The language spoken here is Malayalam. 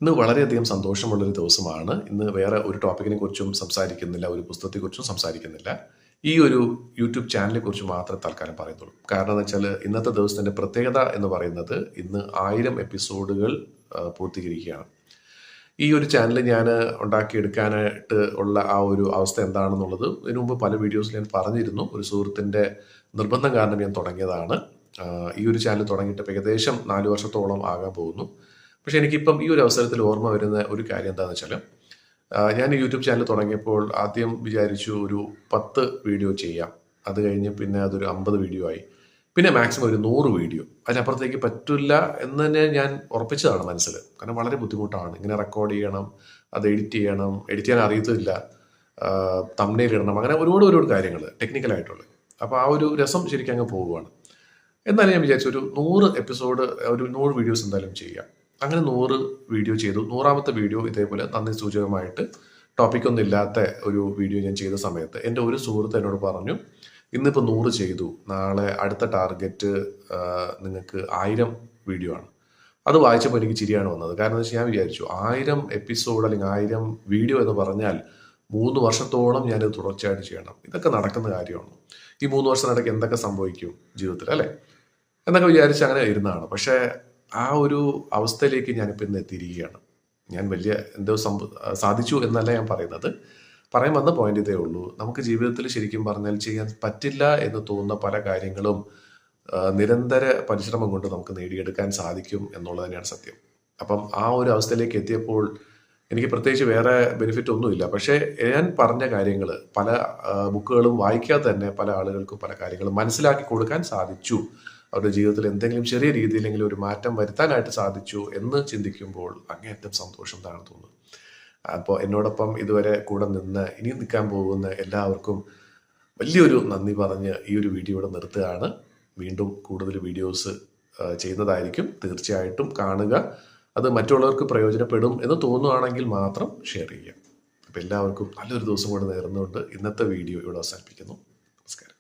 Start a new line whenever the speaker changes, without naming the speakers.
ഇന്ന് വളരെയധികം സന്തോഷമുള്ളൊരു ദിവസമാണ്. ഇന്ന് വേറെ ഒരു ടോപ്പിക്കിനെ കുറിച്ചും സംസാരിക്കുന്നില്ല, ഒരു പുസ്തകത്തെക്കുറിച്ചും സംസാരിക്കുന്നില്ല. ഈ ഒരു യൂട്യൂബ് ചാനലിനെ കുറിച്ച് മാത്രമേ തൽക്കാലം പറയുന്നുള്ളൂ. കാരണം എന്ന് വെച്ചാൽ ഇന്നത്തെ ദിവസത്തിന്റെ പ്രത്യേകത എന്ന് പറയുന്നത് ഇന്ന് 1000 എപ്പിസോഡുകൾ പൂർത്തീകരിക്കുകയാണ്. ഈ ഒരു ചാനൽ ഞാൻ ഉണ്ടാക്കിയെടുക്കാനായിട്ട് ഉള്ള ആ ഒരു അവസ്ഥ എന്താണെന്നുള്ളത് ഇതിനു മുമ്പ് പല വീഡിയോസിൽ ഞാൻ പറഞ്ഞിരുന്നു. ഒരു സുഹൃത്തിൻ്റെ നിർബന്ധം കാരണം ഞാൻ തുടങ്ങിയതാണ്. ഈ ഒരു ചാനൽ തുടങ്ങിയിട്ട് ഏകദേശം 4 വർഷത്തോളം ആകാൻ പോകുന്നു. പക്ഷെ എനിക്കിപ്പം ഈ ഒരു അവസരത്തിൽ ഓർമ്മ വരുന്ന ഒരു കാര്യം എന്താണെന്ന് വെച്ചാൽ ഞാൻ യൂട്യൂബ് ചാനൽ തുടങ്ങിയപ്പോൾ ആദ്യം വിചാരിച്ചു ഒരു 10 വീഡിയോ ചെയ്യാം. അത് കഴിഞ്ഞ് പിന്നെ അതൊരു 50 വീഡിയോ ആയി. പിന്നെ മാക്സിമം ഒരു 100 വീഡിയോ. അതിനപ്പുറത്തേക്ക് പറ്റില്ല എന്ന് തന്നെ ഞാൻ ഉറപ്പിച്ചതാണ് മനസ്സിൽ. കാരണം വളരെ ബുദ്ധിമുട്ടാണ്. ഇങ്ങനെ റെക്കോർഡ് ചെയ്യണം, അത് എഡിറ്റ് ചെയ്യണം, എഡിറ്റ് ചെയ്യാൻ അറിയത്തില്ല, തംബ്നെയിൽ ഇടണം, അങ്ങനെ ഒരുപാട് കാര്യങ്ങൾ ടെക്നിക്കലായിട്ടുള്ളത്. അപ്പോൾ ആ ഒരു രസം ശരിക്കും അങ്ങ് പോവുകയാണ്. എന്നാലും ഞാൻ വിചാരിച്ചു ഒരു 100 എപ്പിസോഡ്, ഒരു 100 വീഡിയോസ് എന്തായാലും ചെയ്യാം. അങ്ങനെ 100 വീഡിയോ ചെയ്തു. 100ാമത്തെ വീഡിയോ ഇതേപോലെ നന്ദി സൂചകമായിട്ട് ടോപ്പിക്കൊന്നും ഇല്ലാത്ത ഒരു വീഡിയോ ഞാൻ ചെയ്ത സമയത്ത് എൻ്റെ ഒരു സുഹൃത്ത് എന്നോട് പറഞ്ഞു, ഇന്നിപ്പോൾ 100 ചെയ്തു, നാളെ അടുത്ത ടാർഗറ്റ് നിങ്ങൾക്ക് 1000 വീഡിയോ ആണ്. അത് വായിച്ചപ്പോൾ എനിക്ക് ചിരിയാണ് വന്നത്. കാരണം എന്താ വെച്ചാൽ ഞാൻ വിചാരിച്ചു 1000 എപ്പിസോഡ് അല്ലെങ്കിൽ 1000 വീഡിയോ എന്ന് പറഞ്ഞാൽ 3 വർഷത്തോളം ഞാനിത് തുടർച്ചയായിട്ട് ചെയ്യണം. ഇതൊക്കെ നടക്കുന്ന കാര്യമാണ്. ഈ 3 വർഷത്തിനിടയ്ക്ക് എന്തൊക്കെ സംഭവിക്കും ജീവിതത്തിൽ, അല്ലേ എന്നൊക്കെ വിചാരിച്ച് അങ്ങനെ ഇരുന്നതാണ്. പക്ഷേ ആ ഒരു അവസ്ഥയിലേക്ക് ഞാനിപ്പോൾ ഇന്ന് എത്തിയിരിക്കുകയാണ്. ഞാൻ വലിയ എന്തോ സാധിച്ചു എന്നല്ല ഞാൻ പറയുന്നത്. പറയാൻ വന്ന പോയിന്റ് ഇതേ ഉള്ളൂ. നമുക്ക് ജീവിതത്തിൽ ശരിക്കും പറഞ്ഞാൽ ചെയ്യാൻ പറ്റില്ല എന്ന് തോന്നുന്ന പല കാര്യങ്ങളും നിരന്തര പരിശ്രമം കൊണ്ട് നമുക്ക് നേടിയെടുക്കാൻ സാധിക്കും എന്നുള്ളത് തന്നെയാണ് സത്യം. അപ്പം ആ ഒരു അവസ്ഥയിലേക്ക് എത്തിയപ്പോൾ എനിക്ക് പ്രത്യേകിച്ച് വേറെ ബെനിഫിറ്റ് ഒന്നുമില്ല. പക്ഷേ ഞാൻ പറഞ്ഞ കാര്യങ്ങൾ പല ബുക്കുകളും വായിക്കാതെ തന്നെ പല ആളുകൾക്കും പല കാര്യങ്ങളും മനസ്സിലാക്കി കൊടുക്കാൻ സാധിച്ചു. അവരുടെ ജീവിതത്തിൽ എന്തെങ്കിലും ചെറിയ രീതിയിലെങ്കിലും ഒരു മാറ്റം വരുത്താനായിട്ട് സാധിച്ചു എന്ന് ചിന്തിക്കുമ്പോൾ അങ്ങേയറ്റം സന്തോഷം തോന്നുന്നു. അപ്പോൾ എന്നോടൊപ്പം ഇതുവരെ കൂടെ നിന്ന് ഇനി നിൽക്കാൻ പോകുന്ന എല്ലാവർക്കും വലിയൊരു നന്ദി പറഞ്ഞ് ഈ ഒരു വീഡിയോ ഇവിടെ നിർത്തുകയാണ്. വീണ്ടും കൂടുതൽ വീഡിയോസ് ചെയ്യുന്നതായിരിക്കും. തീർച്ചയായിട്ടും കാണുക. അത് മറ്റുള്ളവർക്ക് പ്രയോജനപ്പെടും എന്ന് തോന്നുകയാണെങ്കിൽ മാത്രം ഷെയർ ചെയ്യുക. അപ്പോൾ എല്ലാവർക്കും നല്ലൊരു ദിവസം കൂടെ നേർന്നുകൊണ്ട് ഇന്നത്തെ വീഡിയോ ഇവിടെ അവസാനിപ്പിക്കുന്നു. നമസ്കാരം.